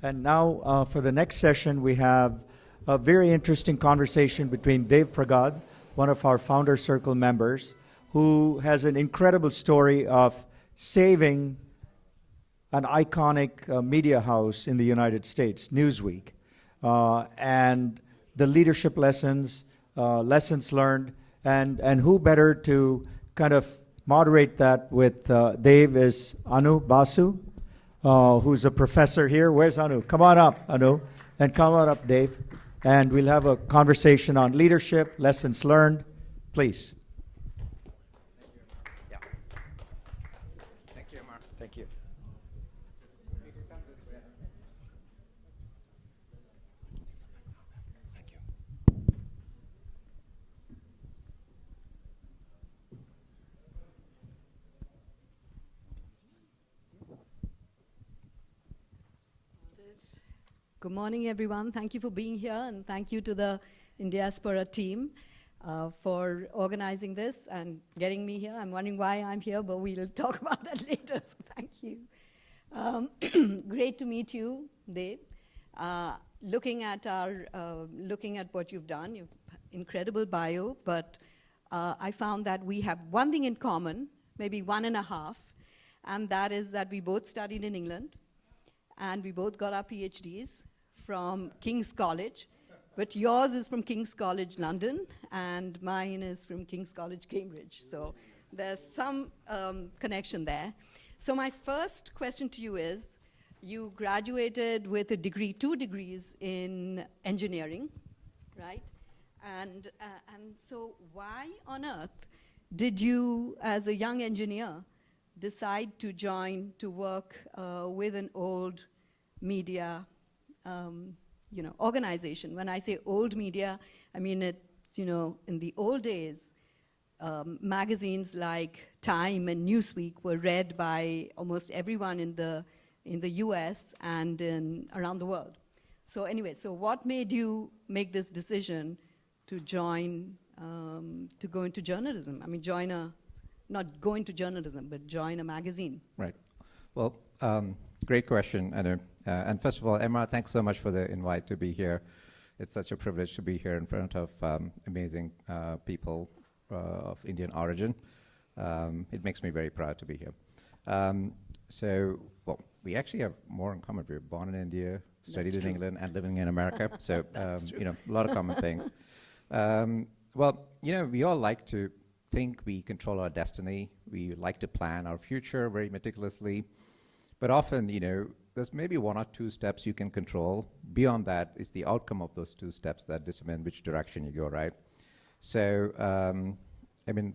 And now for the next session, we have a very interesting conversation between Dave Pragad, one of our Founder Circle members, who has an incredible story of saving an iconic media house in the United States, Newsweek, and the leadership lessons, lessons learned, and who better to kind of moderate that with Dave is Basu, who's a professor here. Where's Anu? Come on up, Anu, and come on up, Dave. And we'll have a conversation on leadership, lessons learned. Please. Yeah. Thank you, Amar. Thank you. Thank you. Good morning, everyone. Thank you for being here, and thank you to the Indiaspora team for organizing this and getting me here. I'm wondering why I'm here, but we'll talk about that later, so thank you. Great to meet you, Dave. Looking at what you've done, you've incredible bio, but I found that we have one thing in common, maybe one and a half, and that is that we both studied in England, and we both got our PhDs from King's College, but yours is from King's College London, and mine is from King's College Cambridge. So there's some connection there. So my first question to you is, you graduated with a degree, 2 degrees in engineering, right? And so why on earth did you, as a young engineer, decide to work with an old media organization? When I say old media, I mean it's, in the old days, magazines like Time and Newsweek were read by almost everyone in the US and around the world. So anyway, so what made you make this decision to to go into journalism? I mean, not go into journalism, but join a magazine. Right. Well, great question, Anu. And first of all, Emma, thanks so much for the invite to be here. It's such a privilege to be here in front of amazing people of Indian origin. It makes me very proud to be here. Well, we actually have more in common. We were born in India, studied in England, and living in America. So, a lot of common things. Well, we all like to think we control our destiny. We like to plan our future very meticulously. But often, there's maybe 1 or 2 steps you can control. Beyond that is the outcome of those 2 steps that determine which direction you go, right? So,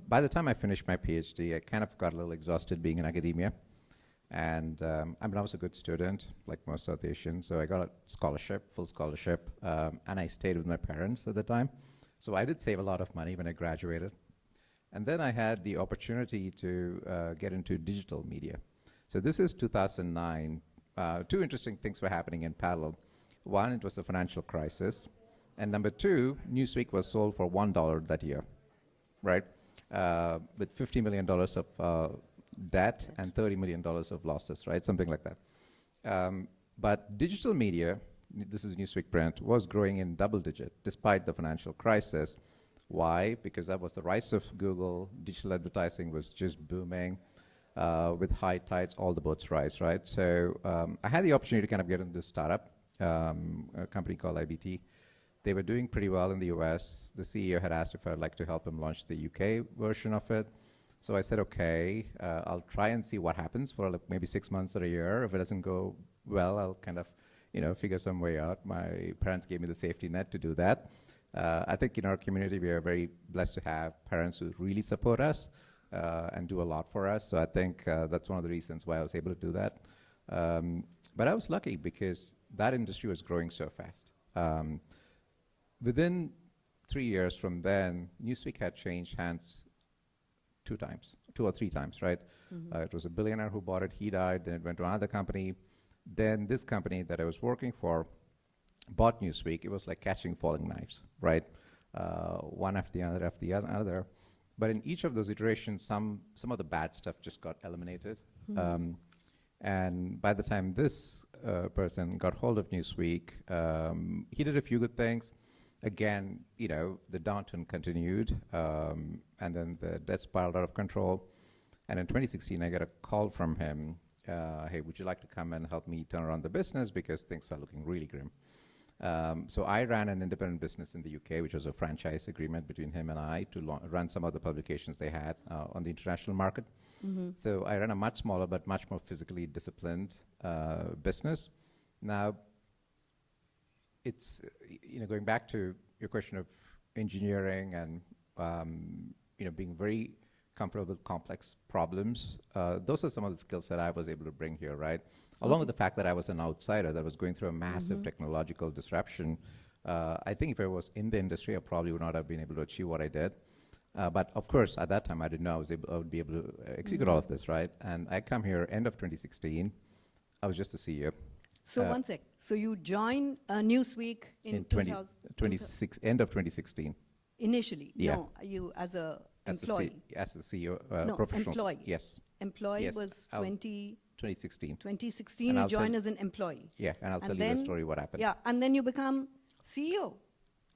by the time I finished my PhD, I kind of got a little exhausted being in academia. And I was a good student, like most South Asians, so I got a scholarship, full scholarship, and I stayed with my parents at the time. So I did save a lot of money when I graduated. And then I had the opportunity to get into digital media. So this is 2009. 2 interesting things were happening in parallel. One, it was the financial crisis. And number 2, Newsweek was sold for $1 that year, right? With $50 million of debt and $30 million of losses, right? Something like that. But digital media, this is Newsweek print, was growing in double digit despite the financial crisis. Why? Because that was the rise of Google. Digital advertising was just booming. With high tides, all the boats rise, right? So I had the opportunity to kind of get into this startup, a company called IBT. They were doing pretty well in the US. The CEO had asked if I'd like to help him launch the UK version of it. So I said, okay, I'll try and see what happens for like maybe 6 months or a year. If it doesn't go well, I'll kind of, figure some way out. My parents gave me the safety net to do that. I think in our community, we are very blessed to have parents who really support us and do a lot for us. So I think that's one of the reasons why I was able to do that. But I was lucky because that industry was growing so fast. Within 3 years from then, Newsweek had changed hands 2 or 3 times, right? Mm-hmm. It was a billionaire who bought it, he died, then it went to another company. Then this company that I was working for bought Newsweek. It was like catching falling knives, right? One after the other. But in each of those iterations, some of the bad stuff just got eliminated. Mm-hmm. And by the time this person got hold of Newsweek. He did a few good things. Again, the downturn continued, and then the debt spiraled out of control. And in 2016, I got a call from him. Hey, would you like to come and help me turn around the business because things are looking really grim? So I ran an independent business in the UK, which was a franchise agreement between him and I to run some of the publications they had on the international market. So I ran a much smaller but much more physically disciplined business. Now, it's going back to your question of engineering and being very comfortable with complex problems. Those are some of the skills that I was able to bring here, right? Along with the fact that I was an outsider that was going through a massive technological disruption. I think if I was in the industry, I probably would not have been able to achieve what I did. But of course, at that time, I didn't know I would be able to execute all of this, right? And I come here end of 2016. I was just a CEO. So one sec. So you joined Newsweek in 2026, end of 2016. Initially? Yeah. No, you as a employee? As a CEO, No, professional. employee. Yes. Employee Yes, was I'll- 2016, 2016. And you I'll joined tell- as an employee. Yeah, and I'll And tell you then- the story what happened. Yeah, and then you become CEO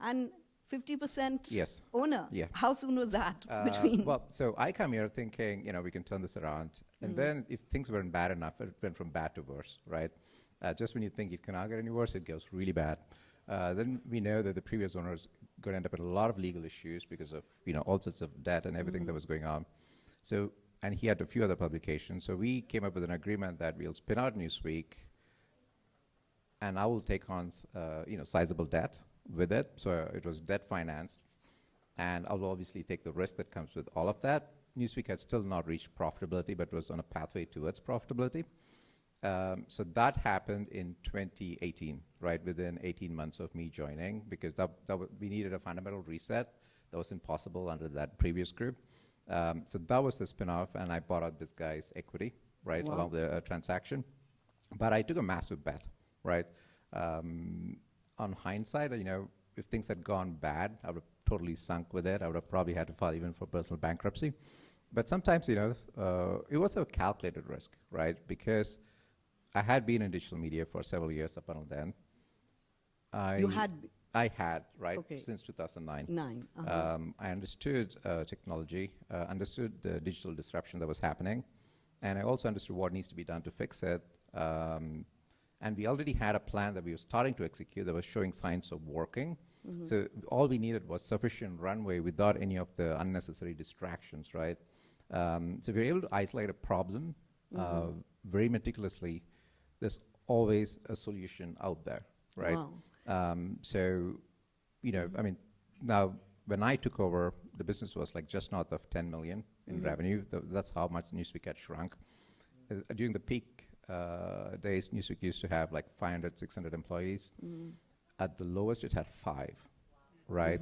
and 50% Yes. owner. Yeah. How soon was that between? Well, so I come here thinking, we can turn this around. And then if things weren't bad enough, it went from bad to worse, right? Just when you think it cannot get any worse, it goes really bad. Then we know that the previous owner is going to end up in a lot of legal issues because of, all sorts of debt and everything that was going on. So, and he had a few other publications. So we came up with an agreement that we'll spin out Newsweek, and I will take on, sizable debt with it. So it was debt financed, and I'll obviously take the risk that comes with all of that. Newsweek had still not reached profitability, but was on a pathway towards profitability. So that happened in 2018, right, within 18 months of me joining, because we needed a fundamental reset that was impossible under that previous group. So that was the spin-off, and I bought out this guy's equity, right, Wow. along the transaction. But I took a massive bet, right? On hindsight, if things had gone bad, I would have totally sunk with it. I would have probably had to file even for personal bankruptcy. But sometimes, it was a calculated risk, right? Because I had been in digital media for several years up until then. You had I had, right, Okay. since 2009. 9. I understood technology, understood the digital disruption that was happening, and I also understood what needs to be done to fix it. And we already had a plan that we were starting to execute that was showing signs of working. So all we needed was sufficient runway without any of the unnecessary distractions, right? So if you're able to isolate a problem very meticulously, there's always a solution out there, right? Wow. So, now when I took over, the business was like just north of 10 million in revenue. That's how much Newsweek had shrunk. During the peak days, Newsweek used to have like 500, 600 employees. At the lowest, it had 5, right?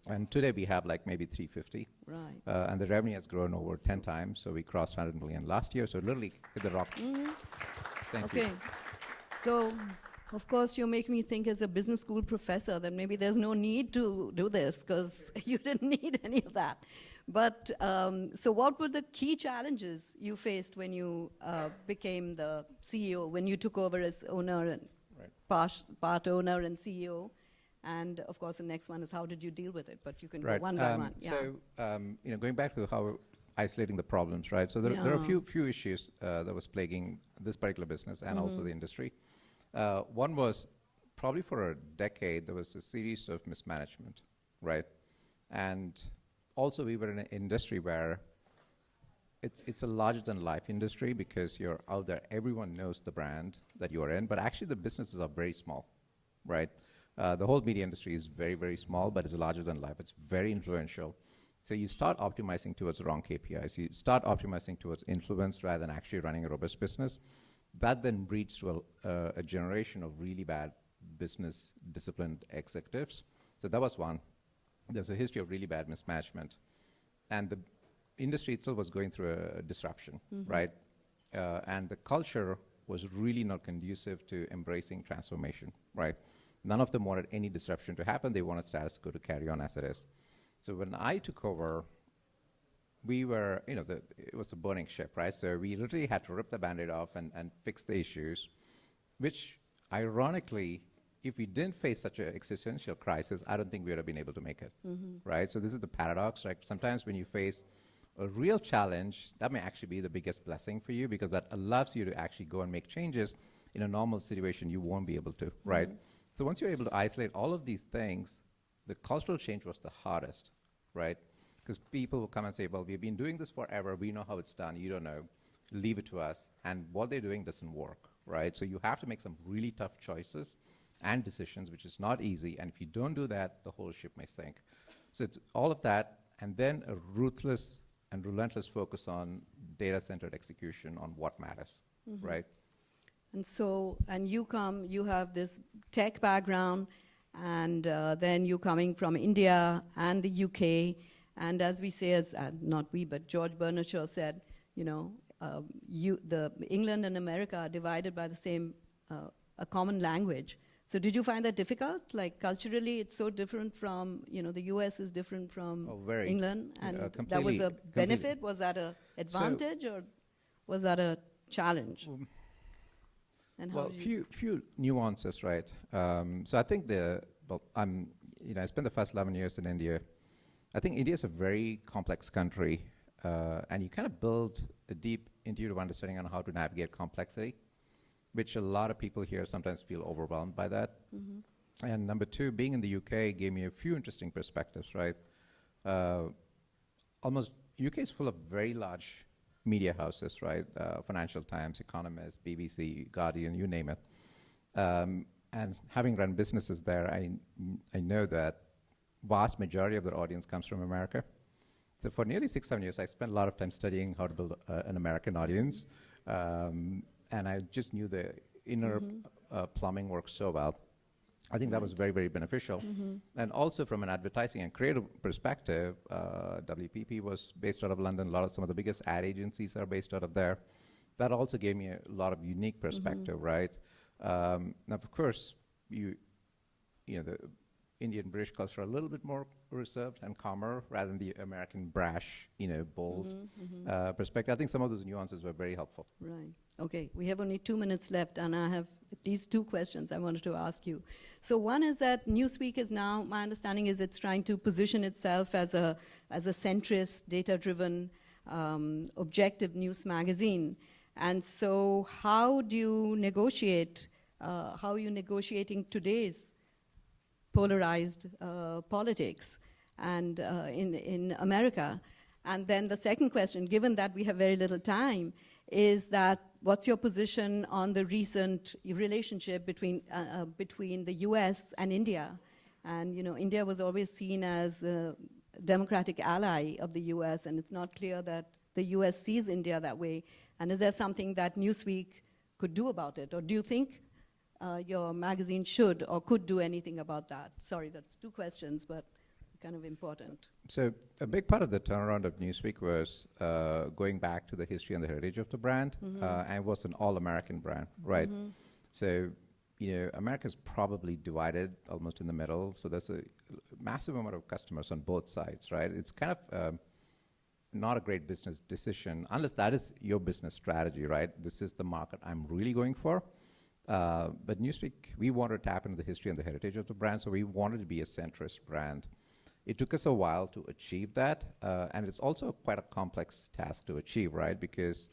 And today we have like maybe 350. Right. And the revenue has grown over 10 times. So we crossed 100 million last year. So literally hit the rock. Thank you. Okay. So, of course, you make me think as a business school professor that maybe there's no need to do this because you didn't need any of that. But so what were the key challenges you faced when you became the CEO, when you took over as owner and part owner and CEO? And of course, the next one is how did you deal with it? But you can go one by one. Yeah. So, going back to how isolating the problems, right? So there are a few issues that was plaguing this particular business and also the industry. One was probably for a decade, there was a series of mismanagement, right? And also we were in an industry where it's a larger than life industry because you're out there, everyone knows the brand that you are in, but actually the businesses are very small, right? The whole media industry is very, very small, but it's larger than life. It's very influential. So you start optimizing towards the wrong KPIs. You start optimizing towards influence rather than actually running a robust business. That then breeds to a generation of really bad business disciplined executives. So that was one. There's a history of really bad mismanagement. And the industry itself was going through a disruption, right? And the culture was really not conducive to embracing transformation, right? None of them wanted any disruption to happen. They wanted status quo to carry on as it is. So when I took over, we were, it was a burning ship, right? So we literally had to rip the Band-Aid off and fix the issues. which ironically, if we didn't face such an existential crisis, I don't think we would have been able to make it, right? So this is the paradox, right? Sometimes when you face a real challenge, that may actually be the biggest blessing for you because that allows you to actually go and make changes in a normal situation you won't be able to, right? So once you're able to isolate all of these things, the cultural change was the hardest, right? Because people will come and say, well, we've been doing this forever, we know how it's done, you don't know, leave it to us. And what they're doing doesn't work, right? So you have to make some really tough choices and decisions, which is not easy. And if you don't do that, the whole ship may sink. So it's all of that, and then a ruthless and relentless focus on data-centered execution on what matters, right? And so, and you have this tech background, and then you coming from India and the UK, and as we say, not we, but George Bernard Shaw said, the England and America are divided by the same, a common language. So did you find that difficult? Like culturally, it's so different from, the US is different from England, and that was a benefit? Was that an advantage, or was that a challenge? And well, few nuances, right? So I think I spent the first 11 years in India. I think India is a very complex country, and you kind of build a deep intuitive understanding on how to navigate complexity, which a lot of people here sometimes feel overwhelmed by that. And number two, being in the UK gave me a few interesting perspectives, right? UK is full of very large media houses, right? Financial Times, Economist, BBC, Guardian, you name it. And having run businesses there, I know that vast majority of their audience comes from America. So for nearly 6-7 years, I spent a lot of time studying how to build an American audience. And I just knew the inner plumbing works so well. I think that was very, very beneficial. And also from an advertising and creative perspective, WPP was based out of London. Some of the biggest ad agencies are based out of there. That also gave me a lot of unique perspective, right? Now, of course, the Indian British culture are a little bit more reserved and calmer rather than the American brash, bold perspective. I think some of those nuances were very helpful. Right. Okay, we have only 2 minutes left, and I have at least 2 questions I wanted to ask you. So one is that Newsweek is now, my understanding is it's trying to position itself as a centrist, data-driven, objective news magazine. And so how do you negotiate, how are you negotiating today's polarized politics and in America? And then the second question, given that we have very little time, is that what's your position on the recent relationship between the US and India? And India was always seen as a democratic ally of the US, and it's not clear that the US sees India that way. And is there something that Newsweek could do about it? Or do you think your magazine should or could do anything about that? Sorry, that's 2 questions, but kind of important. So a big part of the turnaround of Newsweek was going back to the history and the heritage of the brand, and it was an all-American brand, right? So, America's probably divided almost in the middle, so there's a massive amount of customers on both sides, right? It's kind of not a great business decision, unless that is your business strategy, right? This is the market I'm really going for. But Newsweek, we wanted to tap into the history and the heritage of the brand, so we wanted to be a centrist brand. It took us a while to achieve that, and it's also quite a complex task to achieve, right? Because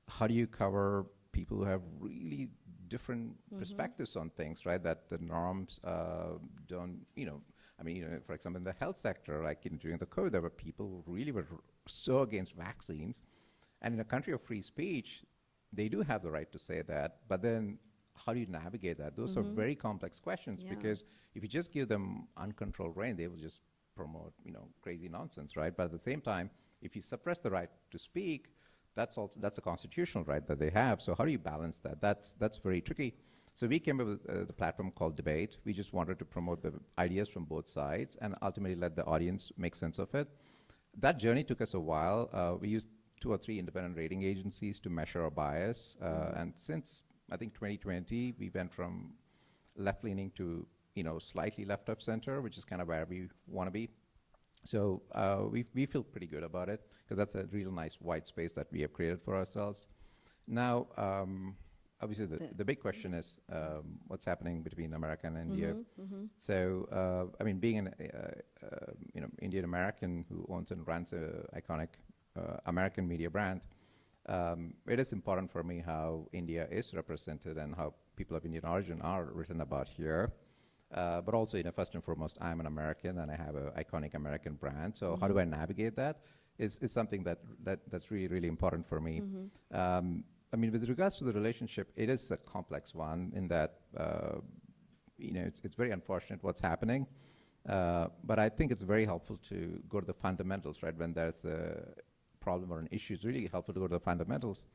how do you cover people who have really different perspectives on things, right? That the norms don't, for example, in the health sector, like during the COVID, there were people who really were so against vaccines. And in a country of free speech, they do have the right to say that, but then how do you navigate that? Those are very complex questions, because if you just give them uncontrolled reign, they will just promote, crazy nonsense, right? But at the same time, if you suppress the right to speak, that's a constitutional right that they have. So how do you balance that? That's very tricky. So we came up with the platform called Debate. We just wanted to promote the ideas from both sides and ultimately let the audience make sense of it. That journey took us a while. We used 2 or 3 independent rating agencies to measure our bias. And since, I think, 2020, we went from left-leaning to, slightly left of center, which is kind of where we want to be. So we feel pretty good about it, because that's a real nice white space that we have created for ourselves. Now, obviously the big question is what's happening between America and India. So, I mean, being an Indian American who owns and runs a iconic American media brand, it is important for me how India is represented and how people of Indian origin are written about here. But also, first and foremost, I'm an American and I have an iconic American brand. So how do I navigate that is something that's really, really important for me. I mean, with regards to the relationship, it is a complex one in that, it's very unfortunate what's happening. But I think it's very helpful to go to the fundamentals, right? When there's a problem or an issue, it's really helpful to go to the fundamentals.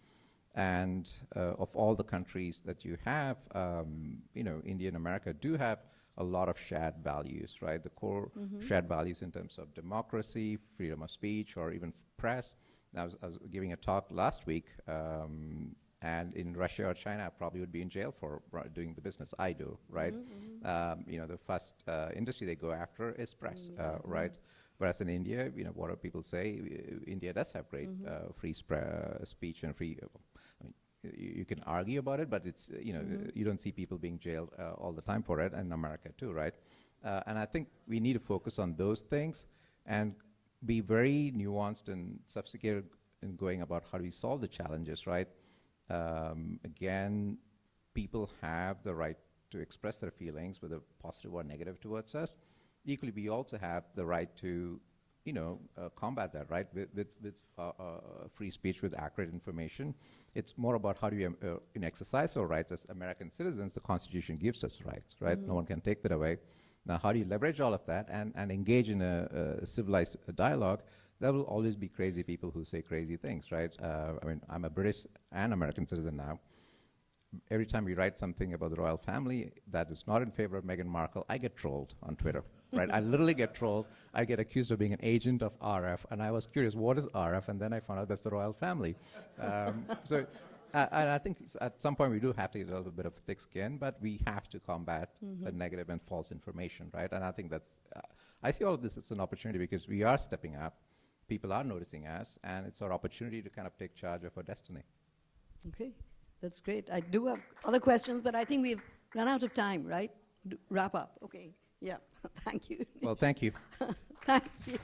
And of all the countries that you have, India and America do have a lot of shared values, right? The core shared values in terms of democracy, freedom of speech, or even press. I was giving a talk last week, and in Russia or China, I probably would be in jail for doing the business I do, right? The first industry they go after is press, right? Whereas in India, what do people say? India does have great free speech and free. I mean, you can argue about it, but it's you don't see people being jailed all the time for it, and in America too, right? And I think we need to focus on those things and be very nuanced and sophisticated in going about how do we solve the challenges, right? Again, people have the right to express their feelings, whether positive or negative towards us. Equally, we also have the right to, combat that, right, with free speech, with accurate information. It's more about how do we exercise our rights as American citizens. The Constitution gives us rights, right? No one can take that away. Now, how do you leverage all of that and engage in a civilized dialogue? There will always be crazy people who say crazy things, right? I mean, I'm a British and American citizen now. Every time we write something about the royal family that is not in favor of Meghan Markle, I get trolled on Twitter, right? I literally get trolled. I get accused of being an agent of RF, and I was curious, what is RF? And then I found out that's the royal family. And I think at some point we do have to get a little bit of thick skin, but we have to combat the negative and false information, right? And I think that's, I see all of this as an opportunity because we are stepping up, people are noticing us, and it's our opportunity to kind of take charge of our destiny. Okay, that's great. I do have other questions, but I think we've run out of time, right? Wrap up. Okay, yeah, thank you. Well, thank you. Thank you.